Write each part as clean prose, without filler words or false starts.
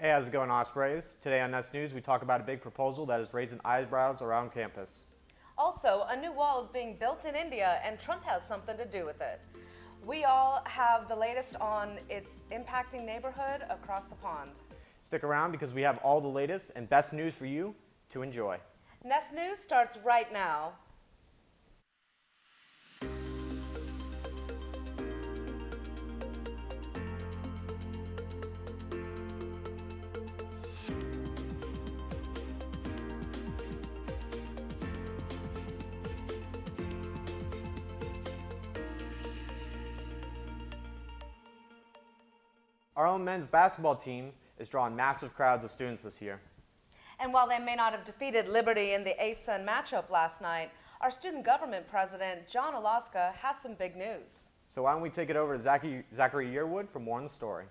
Hey, how's it going, Ospreys? Today on NestNews, we talk about a big proposal that is raising eyebrows around campus. Also, a new wall is being built in India, and Trump has something to do with it. We all have the latest on its impacting neighborhood across the pond. Stick around because we have all the latest and best news for you to enjoy. Nest News starts right now. Our own men's basketball team is drawing massive crowds of students this year. And while they may not have defeated Liberty in the ASUN matchup last night, our student government president, John Alaska, has some big news. So why don't we take it over to Zachary Yearwood for more on the story.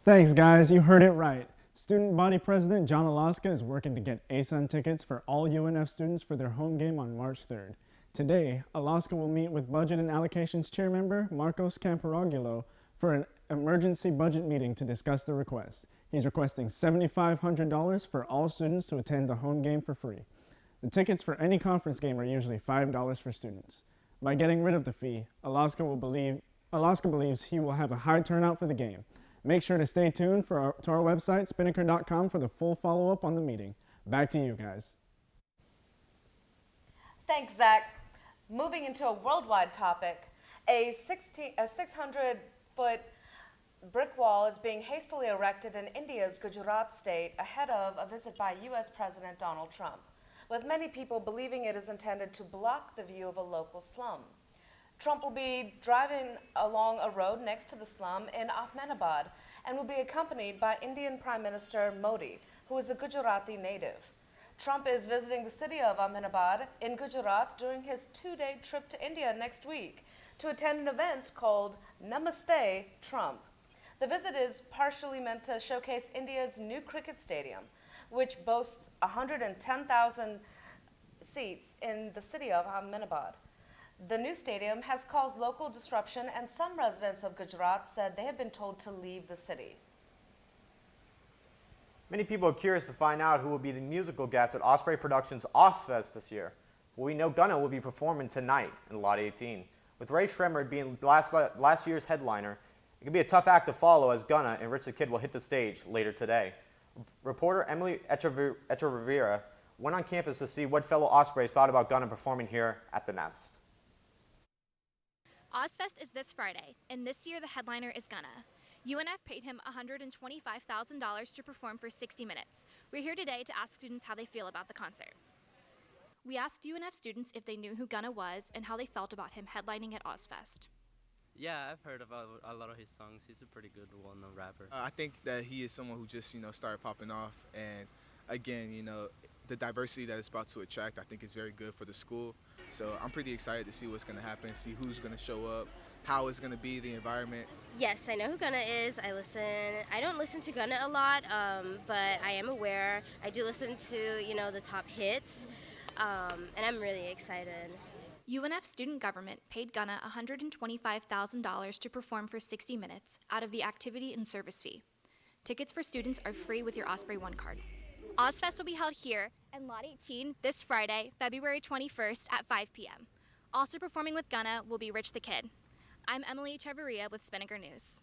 Thanks, guys. You heard it right. Student body president John Alaska is working to get ASUN tickets for all UNF students for their home game on March 3rd. Today, Alaska will meet with Budget and Allocations Chair Member Marcos Camparogulo for an emergency budget meeting to discuss the request. He's requesting $7,500 for all students to attend the home game for free. The tickets for any conference game are usually $5 for students. By getting rid of the fee, Alaska believes he will have a high turnout for the game. Make sure to stay tuned to our website, spinnaker.com, for the full follow-up on the meeting. Back to you guys. Thanks, Zach. Moving into a worldwide topic, a 600-foot brick wall is being hastily erected in India's Gujarat state ahead of a visit by U.S. President Donald Trump, with many people believing it is intended to block the view of a local slum. Trump will be driving along a road next to the slum in Ahmedabad and will be accompanied by Indian Prime Minister Modi, who is a Gujarati native. Trump is visiting the city of Ahmedabad in Gujarat during his two-day trip to India next week to attend an event called Namaste Trump. The visit is partially meant to showcase India's new cricket stadium, which boasts 110,000 seats in the city of Ahmedabad. The new stadium has caused local disruption, and some residents of Gujarat said they have been told to leave the city. Many people are curious to find out who will be the musical guest at Osprey Productions Ozfest this year. Well, we know Gunna will be performing tonight in Lot 18. With Ray Shremmer being last year's headliner, it could be a tough act to follow as Gunna and Rich the Kid will hit the stage later today. Reporter Emily Echeverria went on campus to see what fellow Ospreys thought about Gunna performing here at the Nest. Ozfest is this Friday, and this year the headliner is Gunna. UNF paid him $125,000 to perform for 60 minutes. We're here today to ask students how they feel about the concert. We asked UNF students if they knew who Gunna was and how they felt about him headlining at Ozfest. Yeah, I've heard about a lot of his songs. He's a pretty good, well-known rapper. I think that he is someone who just, started popping off. And again, the diversity that it's about to attract, I think is very good for the school. So I'm pretty excited to see what's going to happen, see who's going to show up, how it's going to be, the environment. Yes, I know who Gunna is. I don't listen to Gunna a lot, but I am aware. I do listen to, the top hits, and I'm really excited. UNF student government paid Gunna $125,000 to perform for 60 minutes out of the activity and service fee. Tickets for students are free with your Osprey One card. Ozfest will be held here in Lot 18 this Friday, February 21st at 5 p.m. Also performing with Gunna will be Rich the Kid. I'm Emily Echeverria with Spinnaker News.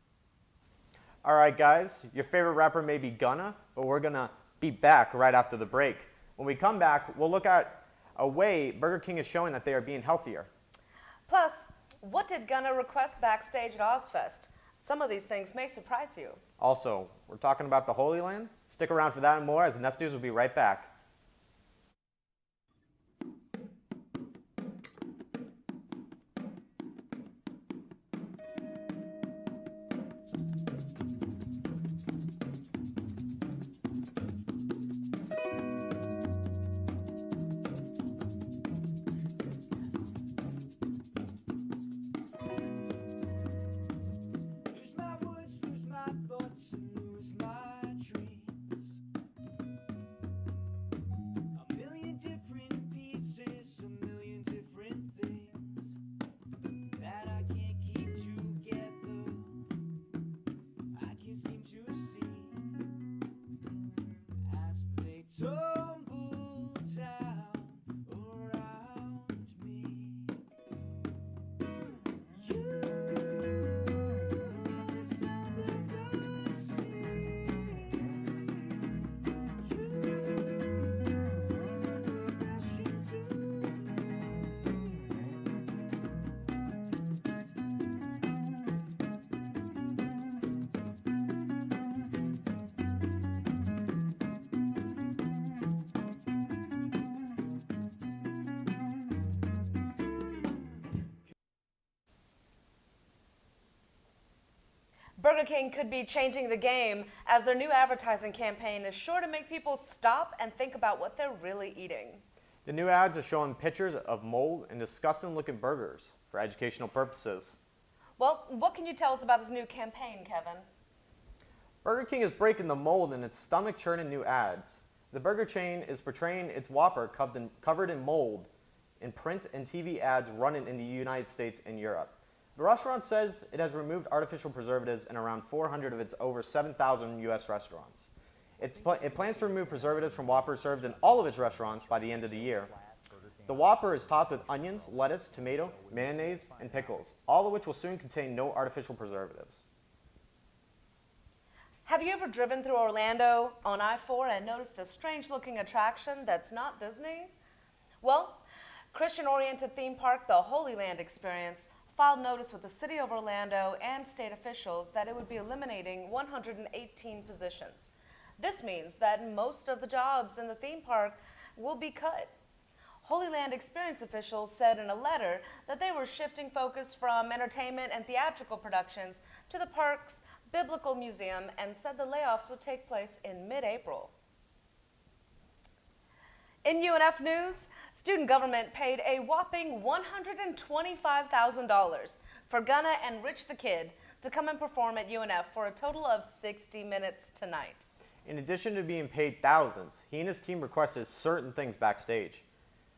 All right, guys, your favorite rapper may be Gunna, but we're going to be back right after the break. When we come back, we'll look at a way Burger King is showing that they are being healthier. Plus, what did Gunna request backstage at Ozfest? Some of these things may surprise you. Also, we're talking about the Holy Land. Stick around for that and more, as the Nest News will be right back. Burger King could be changing the game as their new advertising campaign is sure to make people stop and think about what they're really eating. The new ads are showing pictures of mold and disgusting looking burgers for educational purposes. Well, what can you tell us about this new campaign, Kevin? Burger King is breaking the mold in its stomach churning new ads. The burger chain is portraying its Whopper covered in mold in print and TV ads running in the United States and Europe. The restaurant says it has removed artificial preservatives in around 400 of its over 7,000 U.S. restaurants. It plans to remove preservatives from Whoppers served in all of its restaurants by the end of the year. The Whopper is topped with onions, lettuce, tomato, mayonnaise, and pickles, all of which will soon contain no artificial preservatives. Have you ever driven through Orlando on I-4 and noticed a strange-looking attraction that's not Disney? Well, Christian-oriented theme park The Holy Land Experience filed notice with the City of Orlando and state officials that it would be eliminating 118 positions. This means that most of the jobs in the theme park will be cut. Holy Land Experience officials said in a letter that they were shifting focus from entertainment and theatrical productions to the park's Biblical Museum and said the layoffs would take place in mid-April. In UNF news, student government paid a whopping $125,000 for Gonna and Rich the Kid to come and perform at UNF for a total of 60 minutes tonight. In addition to being paid thousands, he and his team requested certain things backstage.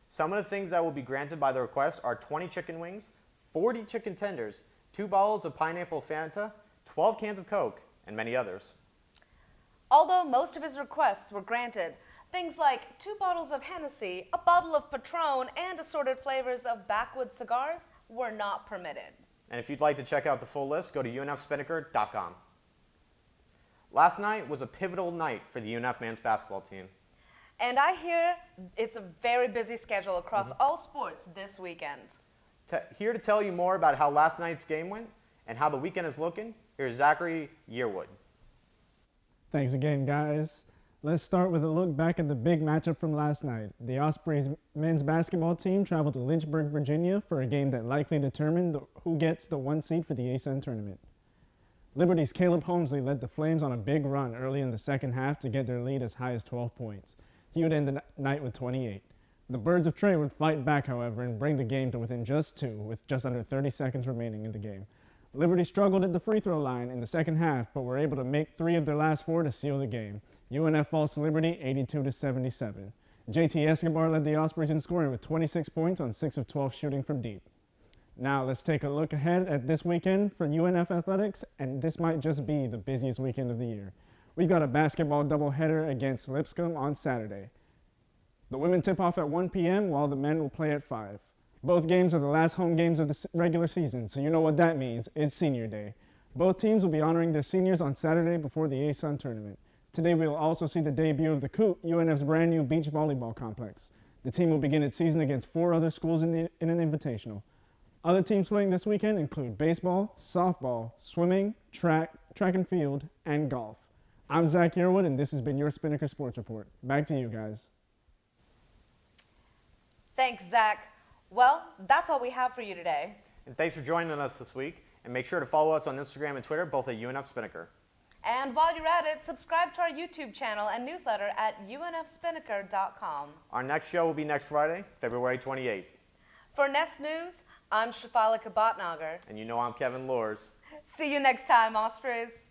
Some of the things that will be granted by the request are 20 chicken wings, 40 chicken tenders, 2 bottles of pineapple Fanta, 12 cans of Coke, and many others. Although most of his requests were granted, things like 2 bottles of Hennessy, a bottle of Patron, and assorted flavors of backwoods cigars were not permitted. And if you'd like to check out the full list, go to unfspinnaker.com. Last night was a pivotal night for the UNF men's basketball team. And I hear it's a very busy schedule across all sports this weekend. Here to tell you more about how last night's game went and how the weekend is looking, here's Zachary Yearwood. Thanks again, guys. Let's start with a look back at the big matchup from last night. The Ospreys men's basketball team traveled to Lynchburg, Virginia for a game that likely determined who gets the 1 seed for the ASUN tournament. Liberty's Caleb Holmesley led the Flames on a big run early in the second half to get their lead as high as 12 points. He would end the night with 28. The Birds of Trey would fight back, however, and bring the game to within just 2 with just under 30 seconds remaining in the game. Liberty struggled at the free throw line in the second half, but were able to make 3 of their last 4 to seal the game. UNF falls to Liberty 82-77. JT Escobar led the Ospreys in scoring with 26 points on 6 of 12 shooting from deep. Now let's take a look ahead at this weekend for UNF athletics, and this might just be the busiest weekend of the year. We've got a basketball doubleheader against Lipscomb on Saturday. The women tip off at 1 p.m. while the men will play at 5. Both games are the last home games of the regular season, so you know what that means. It's senior day. Both teams will be honoring their seniors on Saturday before the ASUN tournament. Today we will also see the debut of the Coop, UNF's brand new beach volleyball complex. The team will begin its season against 4 other schools in an invitational. Other teams playing this weekend include baseball, softball, swimming, track and field, and golf. I'm Zach Yearwood, and this has been your Spinnaker Sports Report. Back to you guys. Thanks, Zach. Well, that's all we have for you today. And thanks for joining us this week. And make sure to follow us on Instagram and Twitter, both at UNF Spinnaker. And while you're at it, subscribe to our YouTube channel and newsletter at unfspinnaker.com. Our next show will be next Friday, February 28th. For Nest News, I'm Shafalika Bhatnagar. And you know I'm Kevin Lors. See you next time, Ospreys.